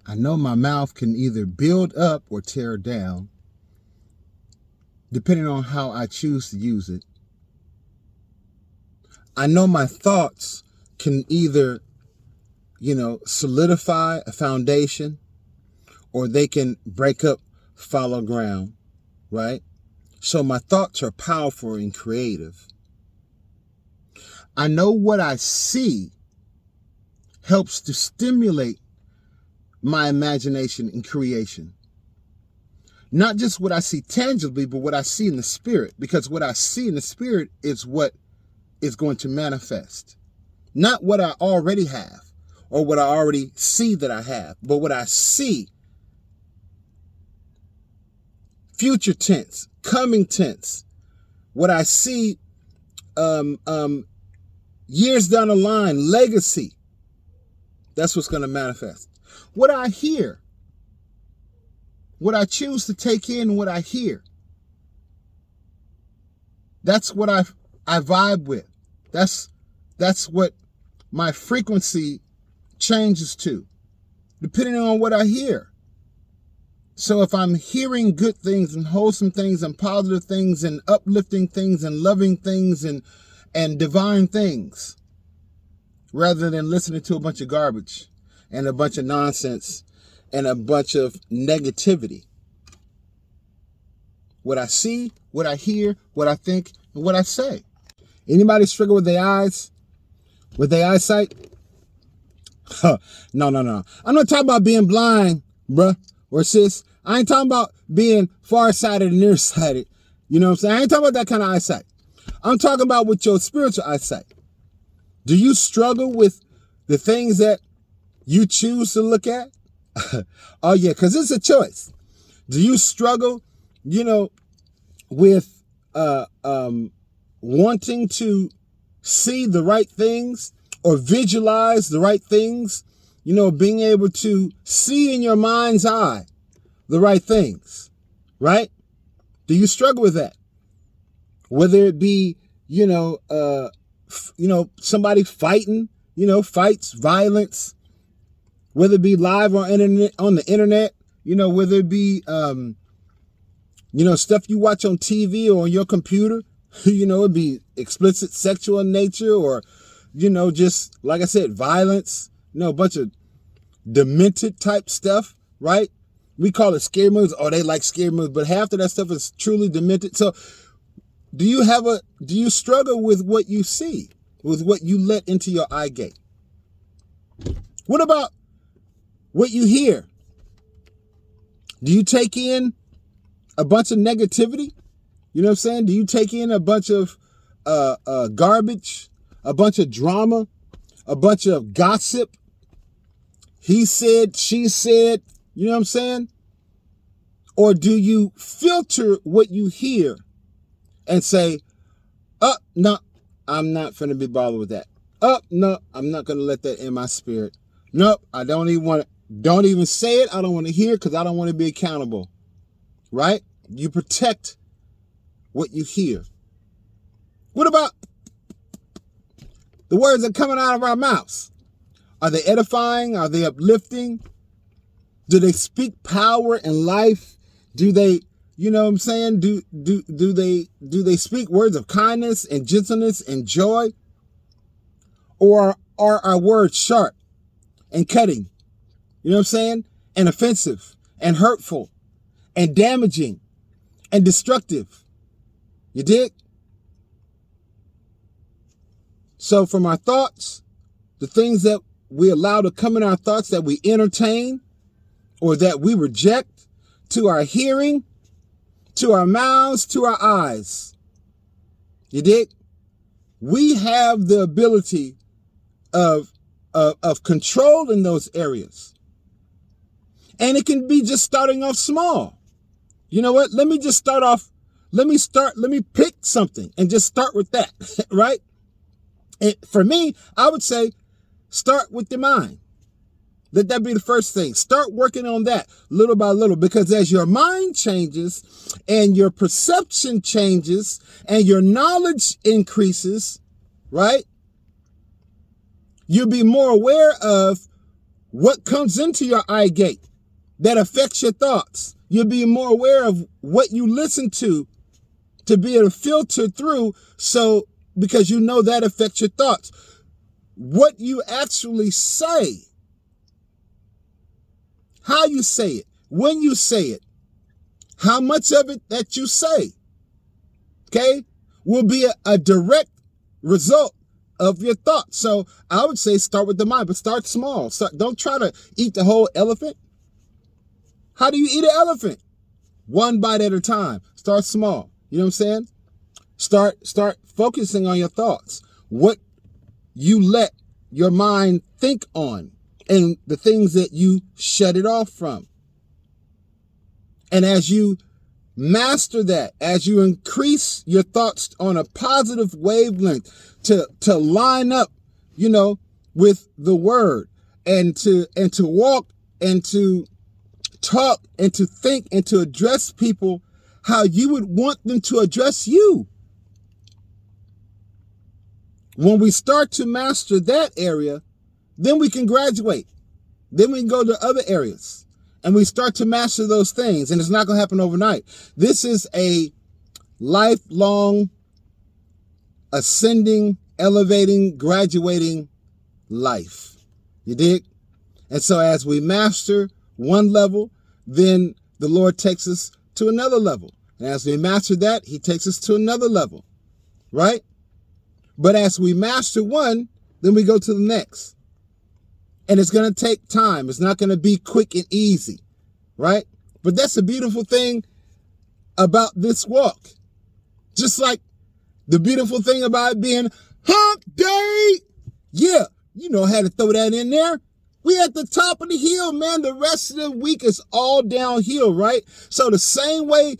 I know my mouth can either build up or tear down, depending on how I choose to use it. I know my thoughts can either, solidify a foundation, or they can break up fallow ground, right? So my thoughts are powerful and creative. I know what I see helps to stimulate my imagination and creation. Not just what I see tangibly, but what I see in the spirit, because what I see in the spirit is what is going to manifest. Not what I already have or what I already see that I have, but what I see. Future tense, coming tense. What I see years down the line, legacy. That's what's going to manifest. What I hear, what I choose to take in, what I hear. That's what I vibe with. That's what my frequency changes to, depending on what I hear. So if I'm hearing good things and wholesome things and positive things and uplifting things and loving things and divine things, rather than listening to a bunch of garbage and a bunch of nonsense and a bunch of negativity. What I see, what I hear, what I think, and what I say. Anybody struggle with their eyes? With their eyesight? No. I'm not talking about being blind, bruh, or sis. I ain't talking about being farsighted and nearsighted. You know what I'm saying? I ain't talking about that kind of eyesight. I'm talking about with your spiritual eyesight. Do you struggle with the things that you choose to look at? Oh yeah, because it's a choice. Do you struggle, with wanting to see the right things or visualize the right things? Being able to see in your mind's eye the right things, right? Do you struggle with that? Whether it be, somebody fighting, fights, violence, whether it be live on the internet, whether it be, stuff you watch on TV or on your computer, it'd be explicit sexual in nature or, just, like I said, violence, a bunch of demented type stuff, right? We call it scary movies. Oh, they like scary movies, but half of that stuff is truly demented. So do you struggle with what you see, with what you let into your eye gate? What about what you hear? Do you take in a bunch of negativity? You know what I'm saying? Do you take in a bunch of garbage, a bunch of drama, a bunch of gossip? He said, she said, you know what I'm saying? Or do you filter what you hear and say, no, I'm not finna be bothered with that. No, I'm not gonna let that in my spirit. Nope, I don't even say it. I don't want to hear it because I don't want to be accountable. Right? You protect what you hear. What about the words that are coming out of our mouths? Are they edifying? Are they uplifting? Do they speak power and life? Do they, you know what I'm saying? Do they speak words of kindness and gentleness and joy? Or are our words sharp and cutting? You know what I'm saying? And offensive and hurtful and damaging and destructive. You dig? So from our thoughts, the things that we allow to come in our thoughts that we entertain or that we reject, to our hearing, to our mouths, to our eyes. You dig? We have the ability of control in those areas. And it can be just starting off small. You know what? Let me pick something and just start with that, right? And for me, I would say start with the mind. Let that be the first thing. Start working on that little by little, because as your mind changes and your perception changes and your knowledge increases, right? You'll be more aware of what comes into your eye gate that affects your thoughts. You'll be more aware of what you listen to be able to filter through. So, because you know that affects your thoughts. What you actually say, how you say it, when you say it, how much of it that you say, okay, will be a direct result of your thoughts. So I would say start with the mind, but start small. Don't try to eat the whole elephant. How do you eat an elephant? One bite at a time. Start small. You know what I'm saying? Start focusing on your thoughts. What you let your mind think on and the things that you shut it off from. And as you master that, as you increase your thoughts on a positive wavelength to line up, with the word and to walk and to talk and to think and to address people how you would want them to address you. When we start to master that area, then we can graduate. Then we can go to other areas and we start to master those things. And it's not going to happen overnight. This is a lifelong ascending, elevating, graduating life. You dig? And so as we master one level, then the Lord takes us to another level. And as we master that, he takes us to another level, right? But as we master one, then we go to the next. And it's going to take time. It's not going to be quick and easy, right? But that's the beautiful thing about this walk. Just like the beautiful thing about it being Hump Day. Yeah, I had to throw that in there. We at the top of the hill, man. The rest of the week is all downhill, right? So the same way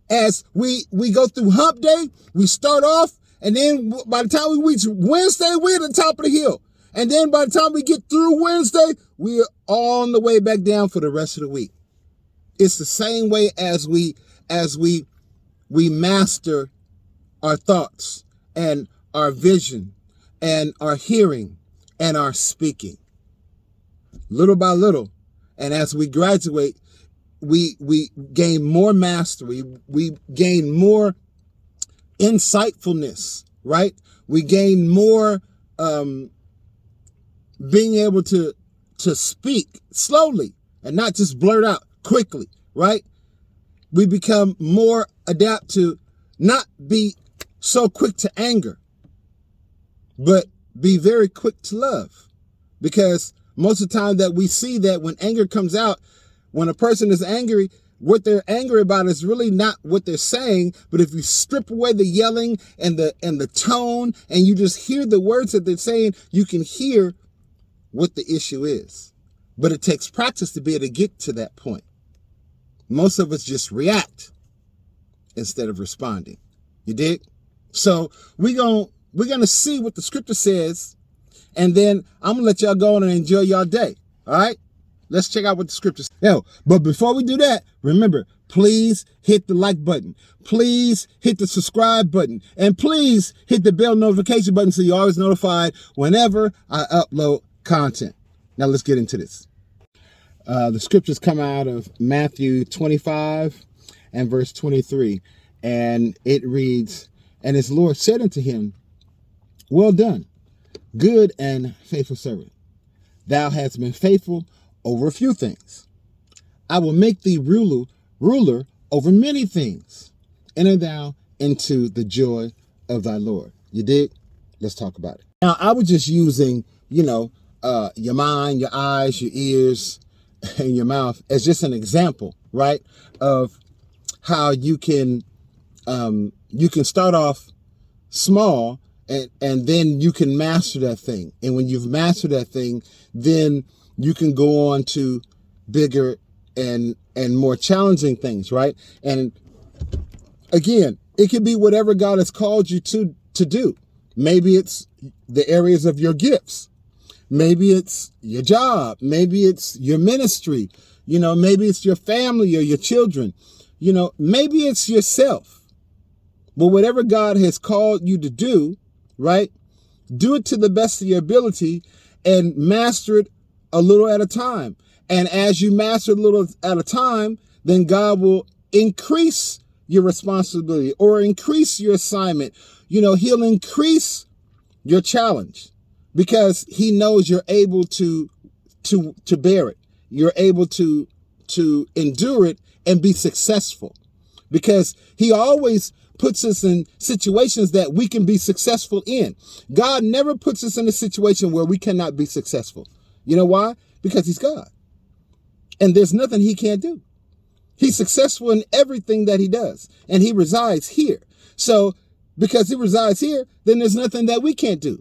as we go through Hump Day, we start off, and then by the time we reach Wednesday, we're at the top of the hill. And then by the time we get through Wednesday, we're on the way back down for the rest of the week. It's the same way as we master our thoughts and our vision and our hearing and our speaking. Little by little. And as we graduate, we gain more mastery. We gain more insightfulness, right? We gain more being able to speak slowly and not just blurt out quickly, right? We become more adept to not be so quick to anger, but be very quick to love. Because most of the time that we see that when anger comes out, when a person is angry, what they're angry about is really not what they're saying. But if you strip away the yelling and the tone and you just hear the words that they're saying, you can hear what the issue is. But it takes practice to be able to get to that point. Most of us just react instead of responding. You dig? So we're gonna see what the scripture says, and then I'm gonna let y'all go on and enjoy y'all day. All right? Let's check out what the scripture says. But before we do that, remember, please hit the like button. Please hit the subscribe button. And please hit the bell notification button so you're always notified whenever I upload content. Now let's get into this. The scriptures come out of Matthew 25 and verse 23. And it reads, "And his Lord said unto him, Well done, good and faithful servant. Thou hast been faithful over a few things. I will make thee ruler over many things. Enter thou into the joy of thy Lord." You dig? Let's talk about it. Now, I was just using, your mind, your eyes, your ears, and your mouth as just an example, right, of how you can start off small and then you can master that thing. And when you've mastered that thing, then you can go on to bigger and more challenging things, right? And again, it could be whatever God has called you to do. Maybe it's the areas of your gifts. Maybe it's your job. Maybe it's your ministry. Maybe it's your family or your children. Maybe it's yourself. But whatever God has called you to do, right? Do it to the best of your ability and master it a little at a time. And as you master a little at a time, then God will increase your responsibility or increase your assignment. He'll increase your challenge because he knows you're able to bear it. You're able to endure it and be successful, because he always puts us in situations that we can be successful in. God never puts us in a situation where we cannot be successful. You know why? Because he's God. And there's nothing he can't do. He's successful in everything that he does. And he resides here. So because he resides here, then there's nothing that we can't do.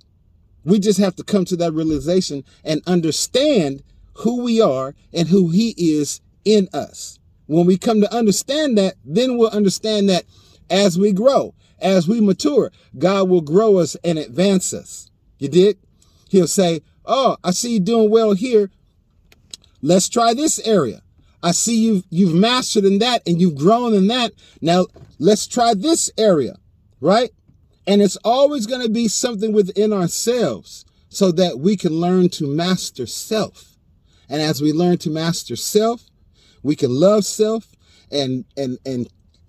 We just have to come to that realization and understand who we are and who he is in us. When we come to understand that, then we'll understand that as we grow, as we mature, God will grow us and advance us. You dig? He'll say, oh, I see you doing well here. Let's try this area. I see you've mastered in that and you've grown in that. Now let's try this area, right? And it's always going to be something within ourselves so that we can learn to master self. And as we learn to master self, we can love self and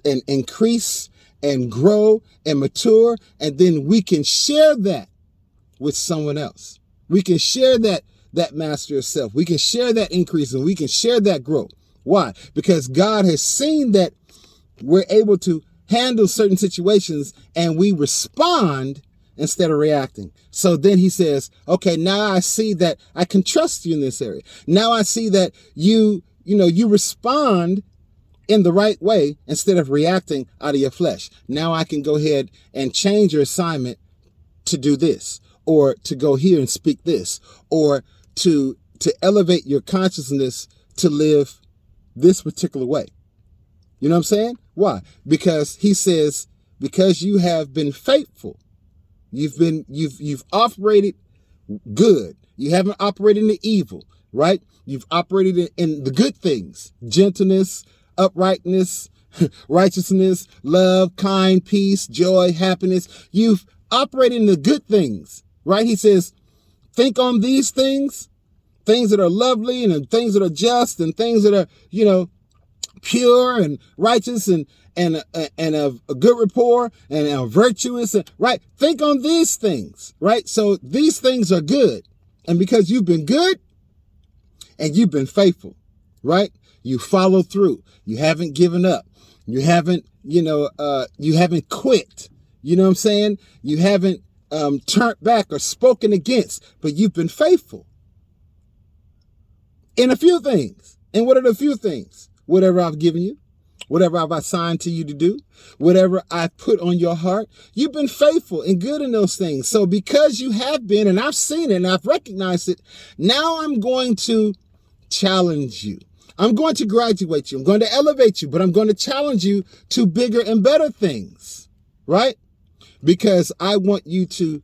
increase and grow and mature. And then we can share that with someone else. We can share that master of self. We can share that increase and we can share that growth. Why? Because God has seen that we're able to handle certain situations and we respond instead of reacting. So then he says, okay, now I see that I can trust you in this area. Now I see that you respond in the right way instead of reacting out of your flesh. Now I can go ahead and change your assignment to do this, or to go here and speak this, or to elevate your consciousness to live this particular way. You know what I'm saying? Why? Because he says, because you have been faithful, you've operated good. You haven't operated in the evil, right? You've operated in the good things, gentleness, uprightness, righteousness, love, kind, peace, joy, happiness. You've operated in the good things, right? He says, think on these things that are lovely and things that are just and things that are, pure and righteous and a good rapport and virtuous, right? Think on these things, right? So these things are good. And because you've been good and you've been faithful, right? You follow through. You haven't given up. You haven't, you haven't quit. You know what I'm saying? You haven't turned back or spoken against, but you've been faithful in a few things. And what are the few things? Whatever I've given you, whatever I've assigned to you to do, whatever I've put on your heart, you've been faithful and good in those things. So because you have been, and I've seen it and I've recognized it, now I'm going to challenge you. I'm going to graduate you. I'm going to elevate you, but I'm going to challenge you to bigger and better things, right? Because I want you to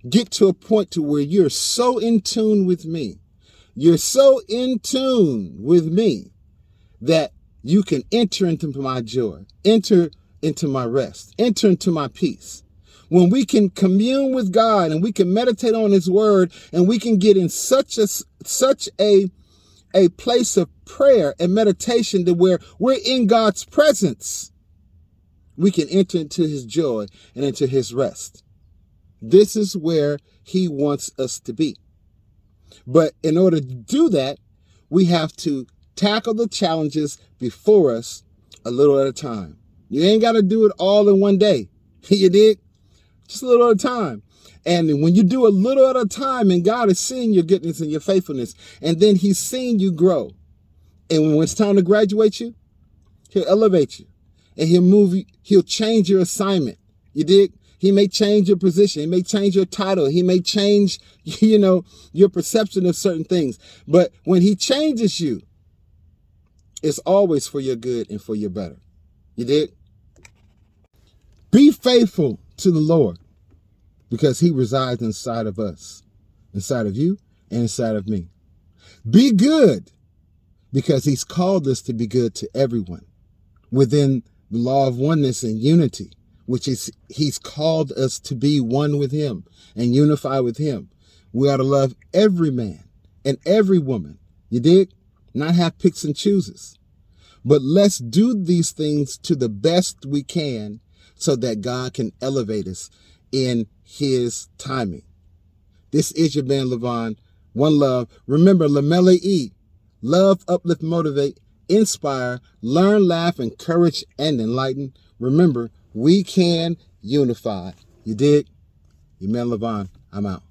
get to a point to where you're so in tune with me. You're so in tune with me that you can enter into my joy, enter into my rest, enter into my peace. When we can commune with God and we can meditate on his word and we can get in such a place of prayer and meditation to where we're in God's presence, we can enter into his joy and into his rest. This is where he wants us to be. But in order to do that, we have to tackle the challenges before us a little at a time. You ain't got to do it all in one day. You dig? Just a little at a time. And when you do a little at a time, and God is seeing your goodness and your faithfulness, and then he's seeing you grow. And when it's time to graduate you, he'll elevate you. And he'll change your assignment. You dig? He may change your position. He may change your title. He may change, your perception of certain things. But when he changes you, it's always for your good and for your better. You dig? Be faithful to the Lord because he resides inside of us, inside of you and inside of me. Be good because he's called us to be good to everyone within the law of oneness and unity, which is he's called us to be one with him and unify with him. We ought to love every man and every woman. You dig? Not have picks and chooses. But let's do these things to the best we can so that God can elevate us in his timing. This is your man, Levon. One love. Remember, Lamella E. Love, uplift, motivate, inspire, learn, laugh, encourage, and enlighten. Remember, we can unify. You dig? Your man, Levon. I'm out.